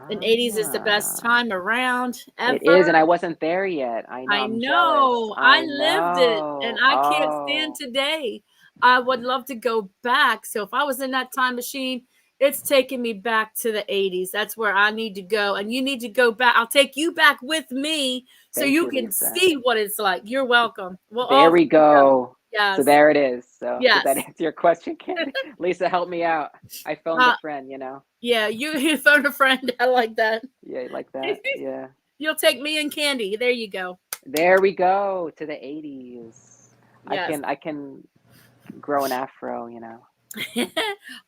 And 80s is the best time around ever. It is, and I wasn't there yet. I know. I'm jealous. I I lived it, and know. I can't stand Oh, today. I would love to go back. So if I was in that time machine, it's taking me back to the 80s. That's where I need to go. And you need to go back. I'll take you back with me so thank you you, can Lisa. see what it's like. You're welcome. Well, There we go. Yes. So there it is. So yes. Did that answer your question, Candy? Lisa, help me out. I phoned a friend, Yeah, you phoned a friend. I like that. Yeah, like that. Yeah. You'll take me and Candy. There you go. There we go to the 80s. Yes. I can grow an afro,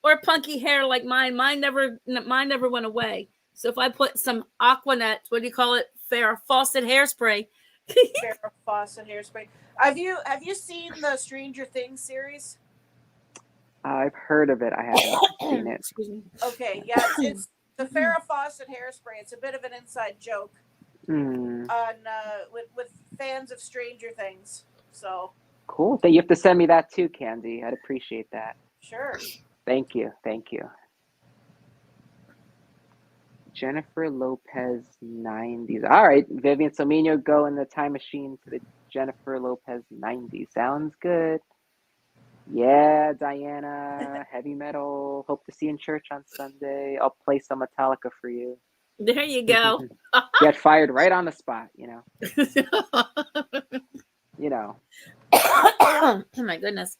Or punky hair like mine. Mine never went away. So if I put some Aquanet, what do you call it? Farrah Fawcett hairspray. Farrah Fawcett hairspray. Have you seen the Stranger Things series? I've heard of it. I haven't seen it. Excuse me. Okay, yeah, it's the Farrah Fawcett hairspray. It's a bit of an inside joke on with fans of Stranger Things. So cool. You have to send me that too, Candy. I'd appreciate that. Sure. Thank you. Jennifer Lopez 90s. All right, Vivian. So me and you go in the time machine to the Jennifer Lopez 90s. Sounds good. Yeah, Diana, heavy metal. Hope to see you in church on Sunday. I'll play some Metallica for you. There you go. Get fired right on the spot, Oh my goodness.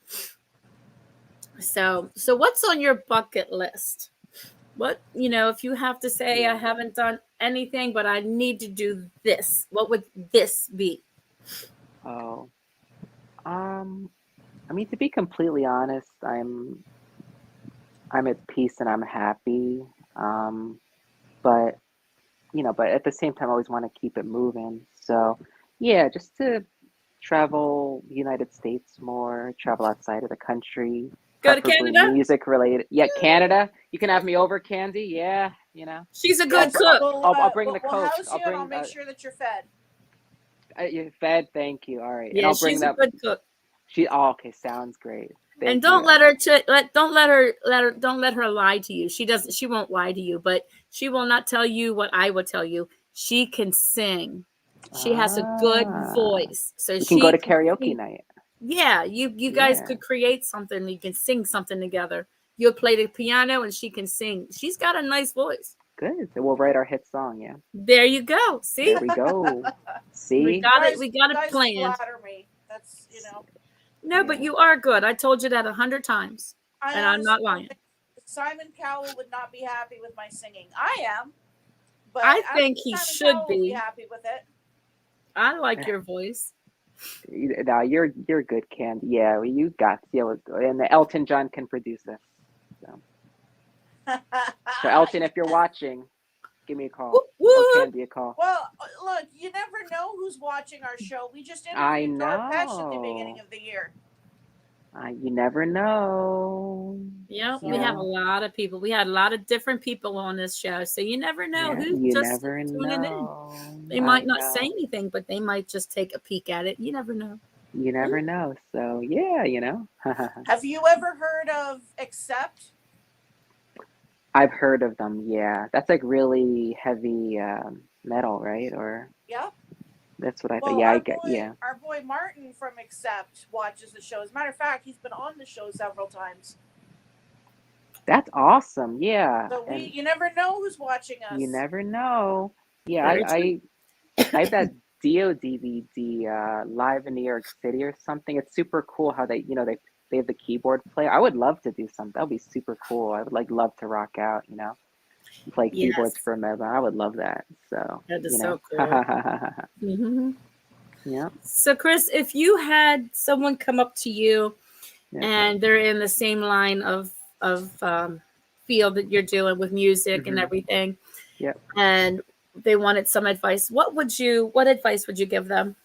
So what's on your bucket list? What, if you have to say, I haven't done anything, but I need to do this, what would this be? Oh, I mean, to be completely honest, I'm at peace and I'm happy. But at the same time, I always want to keep it moving. So, Yeah, just to travel the United States more, travel outside of the country, Go to preferably Canada. music related. Yeah, Canada. You can have me over, Candy. Yeah, you know. She's a I'll good Yes, br- I'll cook. I'll bring the we'll Coke. house I'll you, and I'll bring make sure that you're fed. you fed. Thank you. All right, and Yeah, I'll bring she's a that. good cook. She. Oh, okay, sounds great. And Thank don't you. let her don't let her lie to you. She won't lie to you, but she will not tell you what I will tell you. She can sing. She has a good Ah, voice. So we can go she to can karaoke sing. night. Yeah, you guys Yeah, could create something. You can sing something together. You'll play the piano and she can sing. She's got a nice voice. good. So we'll write our hit song. Yeah, There you go. there See? we go. We See, got it. We You got it guys planned. flatter me. That's, you know, No, but yeah. you are good. I told you that 100 times. I And I'm honestly not don't lying. think Simon Cowell would not be happy with my singing. I am, but I I don't think think he Simon should Cowell would be be. happy with it. I like your voice. No, you're good, Candy. Yeah, well, you got and the Elton John can produce this. So, so Elton, if you're watching, give me a call Whoop, or whoop. Candy a call. Well, look, you never know who's watching our show. We just I interviewed Dorpesh at the beginning know. of the year. You never know. Yep, You we have a So, know. lot of people. We had a lot of different people on this show. So you never know Yeah, who's you just never tuning in. know. They might I not say know. anything, but they might just take a peek at it. You never know. You never know. So yeah, you know. have you ever heard of Accept? I've heard of them. Yeah, that's like really heavy metal, right? Or Yeah. that's what I thought. Well, Yeah, I get. Yeah, our boy Martin from Accept watches the show. As a matter of fact, he's been on the show several times. that's awesome. Yeah, So and you never know who's watching you us. never know. Yeah, Very true. I have that Dio DVD live in New York City or something. It's super cool how they have the keyboard player. I would love to do something. That would be super cool. I would like love to rock out, play keyboards Yes, for a minute. I would love that. So, that is you know. so cool. Hmm. Yeah, So, Chris, if you had someone come up to you yeah. and they're in the same line of field that you're doing with music and Hmm. everything, Yeah. and they wanted some advice, what advice would you give them?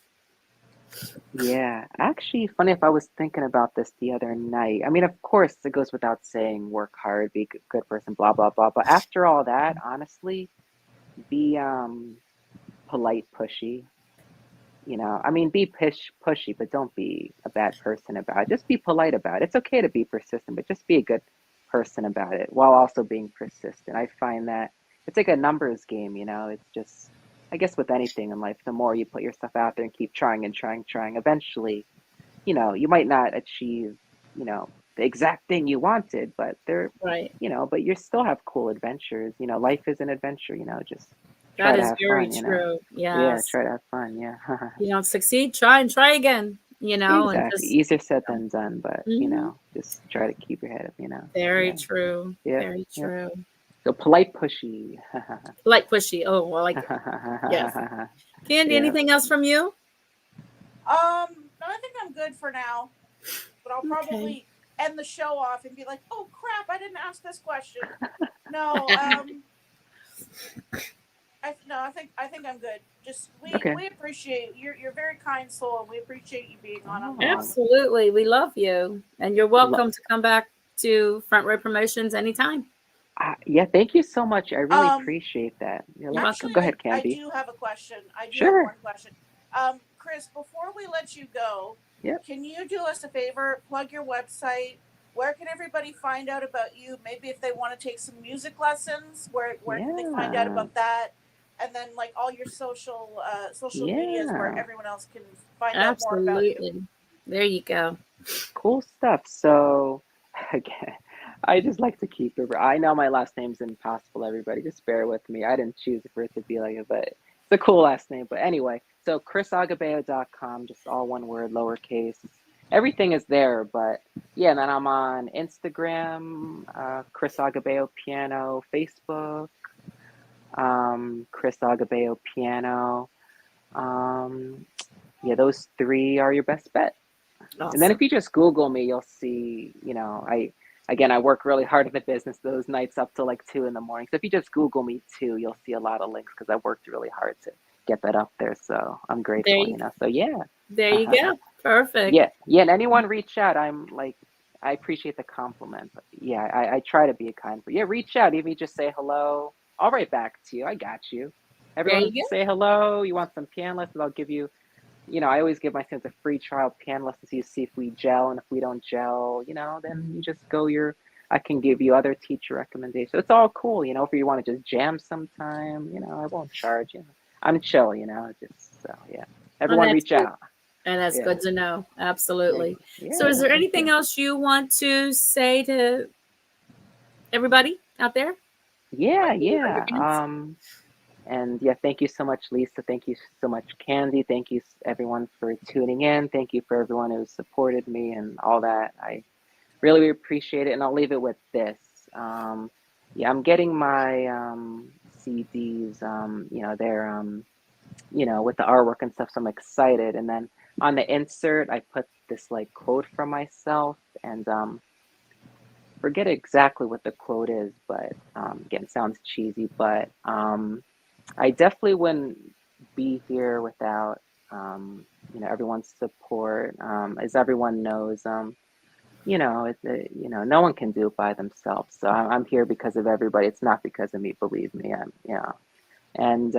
Yeah, actually, funny if I was thinking about this the other night. I mean, of course, it goes without saying, work hard, be a good person, blah, blah, blah. But after all that, honestly, be polite, pushy. I mean, be pushy, but don't be a bad person about it. Just be polite about it. It's okay to be persistent, but just be a good person about it while also being persistent. I find that it's like a numbers game, It's just, I guess, with anything in life, the more you put yourself out there and keep trying and trying, trying, eventually, you might not achieve, the exact thing you wanted, but Right. but you still have cool adventures. Life is an adventure, just try That to is have very fun. true. Yeah, Yes. try to have fun. Yeah. You don't succeed, try and try again, and Exactly. just, Easier said than done, but mhm. just try to keep your head up, Very Yeah. true. Yep. Very Yep. true. So polite pushy. Like pushy. Oh, I like it. Yes. Candy, Yeah. anything else from you? No, I think I'm good for now. But I'll Okay. probably end the show off and be like, "Oh crap, I didn't ask this question." No, no, I think I'm good. Just Okay. we appreciate you're a very kind soul, and we appreciate you being on the Oh, Absolutely. We love you. And you're lo- welcome to come back to Front Row Promotions anytime. yeah. Thank you so much. I really Um, appreciate that. Yeah. You're welcome. Actually, Go ahead, I Candy. do have a question. I do have Sure. one question. Chris, before we let you go, Yep. can you do us a favor? Plug your website. Where can everybody find out about you? Maybe if they want to take some music lessons, where can they find out Yeah. about that? And then like all your social medias where Yeah. everyone else can find out more about you. Absolutely. There you go. Cool stuff. So, again, I just like to keep it. I know my last name's impossible, everybody. Just bear with me. I didn't choose for it to be like it, but it's a cool last name. But anyway, so chrisaggabao.com, just all one word, lowercase. Everything is there, but yeah, and then I'm on Instagram, Chris Aggabao Piano, Facebook, Chris Aggabao Piano. Um, yeah, those three are your best bet. And then Awesome. if you just Google me, you'll see, I work really hard in the business those nights up till like 2 in the morning. So if you just Google me too, you'll see a lot of links because I've worked really hard to get that up there. So I'm There grateful, you, So yeah. there you go. Perfect. Yeah, yeah, and anyone reach out. I'm like, I appreciate the compliment. But yeah, I try to be a kind. But yeah, reach out. Even just say hello. I'll write back to you. I got you. There Everyone you say hello. You want some piano lessons? I'll give you. I always give my students a free trial piano lesson so you see if we gel, and if we don't gel, then you just go your. I can give you other teacher recommendations. It's all cool, if you want to just jam sometime, I won't charge. I'm chill, just so yeah. go. And Everyone that's reach good. out. And that's Yeah. good to know. Thank Absolutely. you. So, is Yeah, there thank anything you. else you want to say to everybody out there? Yeah, Like leave on your yeah. hands? And yeah, thank you so much, Lisa. Thank you so much, Candy. Thank you, everyone, for tuning in. Thank you for everyone who supported me and all that. I really appreciate it. And I'll leave it with this. Yeah, I'm getting my CDs. They're with the artwork and stuff. So I'm excited. And then on the insert, I put this like quote from myself, and forget exactly what the quote is, but again, it sounds cheesy, but I definitely wouldn't be here without everyone's support. As everyone knows, no one can do it by themselves. So I'm here because of everybody. It's not because of me, believe me. And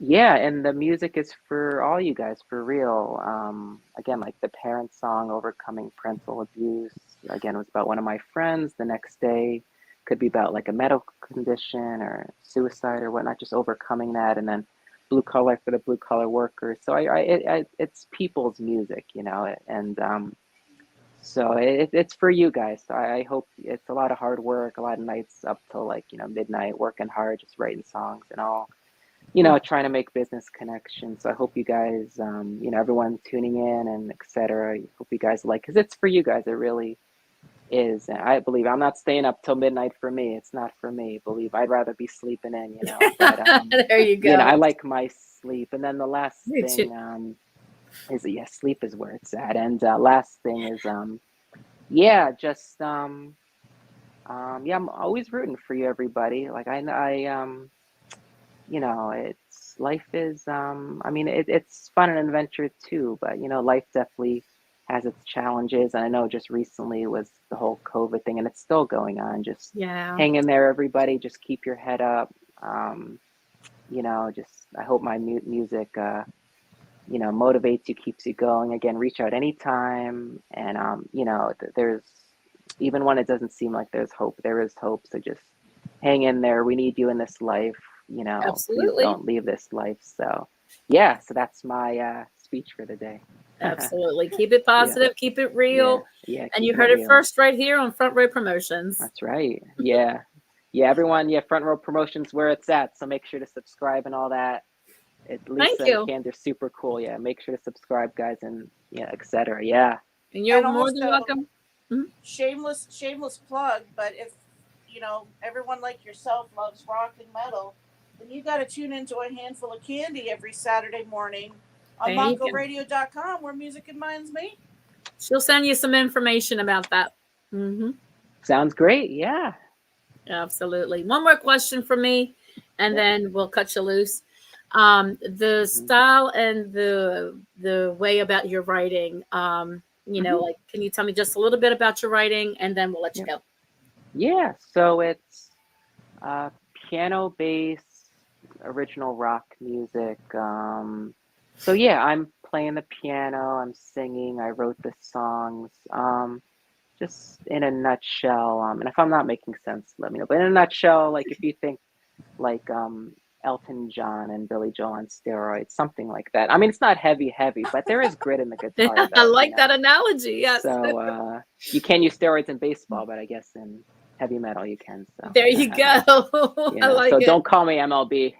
yeah, and the music is for all you guys, for real. Again, like the parent song, Overcoming Parental Abuse, again, was about one of my friends. The next day could be about like a medical condition or suicide or whatnot, just overcoming that. And then Blue Collar for the blue collar workers. So it's people's music, and so it's for you guys. So I hope it's a lot of hard work, a lot of nights up till like, midnight, working hard, just writing songs and all, trying to make business connections. So I hope you guys, everyone tuning in and etc. Hope you guys like, because it's for you guys. It really is. And I believe I'm not staying up till midnight for me. It's not for me. Believe I'd rather be sleeping in, But There you go. I like my sleep. And then the last Me too. thing is yeah, sleep is where it's at. And last thing is yeah, just yeah, I'm always rooting for you, everybody. Like it's life is I mean it's fun and adventure too, but life definitely has its challenges. And I know just recently was the whole COVID thing, and it's still going on. Just Yeah. hang in there, everybody. Just keep your head up. Just I hope my music motivates you, keeps you going. Again, reach out anytime. And there's, even when it doesn't seem like there's hope, there is hope. So just hang in there. We need you in this life. Please Absolutely. don't leave this life. So yeah, so that's my speech for the day. Absolutely. Keep it Yeah, positive, keep it yeah, real. yeah. And you Keeping it heard it real. first right here on Front Row Promotions. That's right. Yeah, yeah. Everyone, yeah. Front Row Promotions where it's at. So make sure to subscribe and all that. Thank Lisa and you. Candy are super cool. Yeah, make sure to subscribe, guys, and yeah, etc. Yeah. And you're And more almost than a welcome. Mhm. shameless plug, but if everyone like yourself loves rock and metal, then you got to tune into A Handful of Candy every Saturday morning on There you go. MongoRadio.com, where music and minds meet. She'll send you some information about that. Sounds great. Yeah. Absolutely. One more question for me, and Yep. then we'll cut you loose. The hmm style and the way about your writing. hmm Like, can you tell me just a little bit about your writing, and then we'll let you Yep. go. Yeah. So it's uh, piano based, original rock music. So yeah, I'm playing the piano. I'm singing. I wrote the songs. Just in a nutshell. And if I'm not making sense, let me know. But in a nutshell, like if you think like Elton John and Billy Joel on steroids, something like that. I mean, it's not heavy, but there is grit in the guitar, I though. like that analogy. Yes. So you can use steroids in baseball, but I guess in heavy metal you can. So There you go. I like so it. don't call me MLB.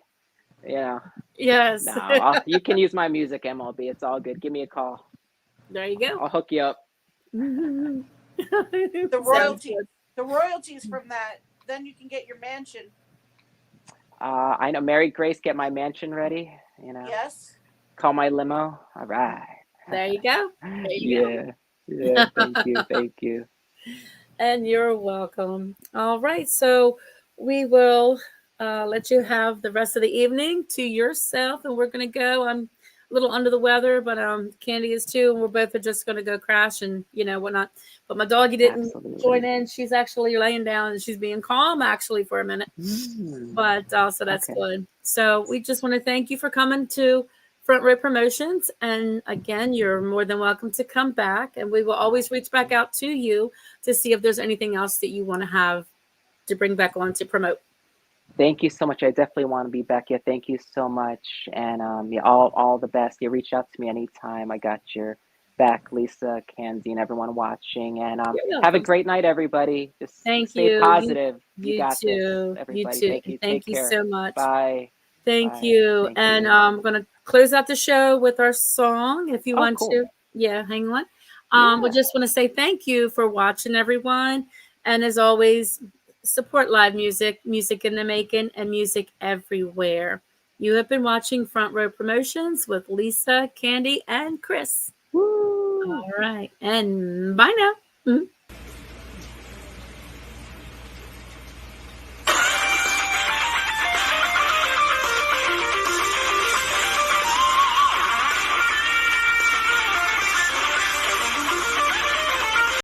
No, Yes. you can use my music MLB. It's all good. Give me a call. There you go. I'll hook you up. Mhm. The Sounds royalty, good. the royalties from that, then you can get your mansion. I know Mary Grace, get my mansion ready. Yes. Call my limo. All right. There you go. There you Yeah. Yeah. Thank you. go. Thank you. And you're welcome. All right. So we will let you have the rest of the evening to yourself, and we're gonna go. I'm a little under the weather, but Candy is too, and we're both are just gonna go crash and whatnot. But my doggy didn't join Absolutely. in. She's actually laying down and she's being calm actually for a minute. But so that's Okay. good. So we just want to thank you for coming to Front Row Promotions, and again, you're more than welcome to come back, and we will always reach back out to you to see if there's anything else that you want to have to bring back on to promote. Thank you so much. I definitely want to be back. Yeah, thank you so much. And yeah, all the best. You reach out to me anytime. I got your back, Lisa, Candy, and everyone watching. And You're have a welcome. great night, everybody. Just Thank stay you. positive. You You got this, too. You everybody. too. Thank you. Thank Take you care. so much. Bye. Thank Bye. you. Thank And you. I'm going to close out the show with our song if you Oh, want cool. to. Yeah, hang on. We Yeah. just want to say thank you for watching, everyone. And as always, support live music, music in the making, and music everywhere. You have been watching Front Row Promotions with Lisa, Candy, and Chris. Woo. All right. And bye now. Mhm.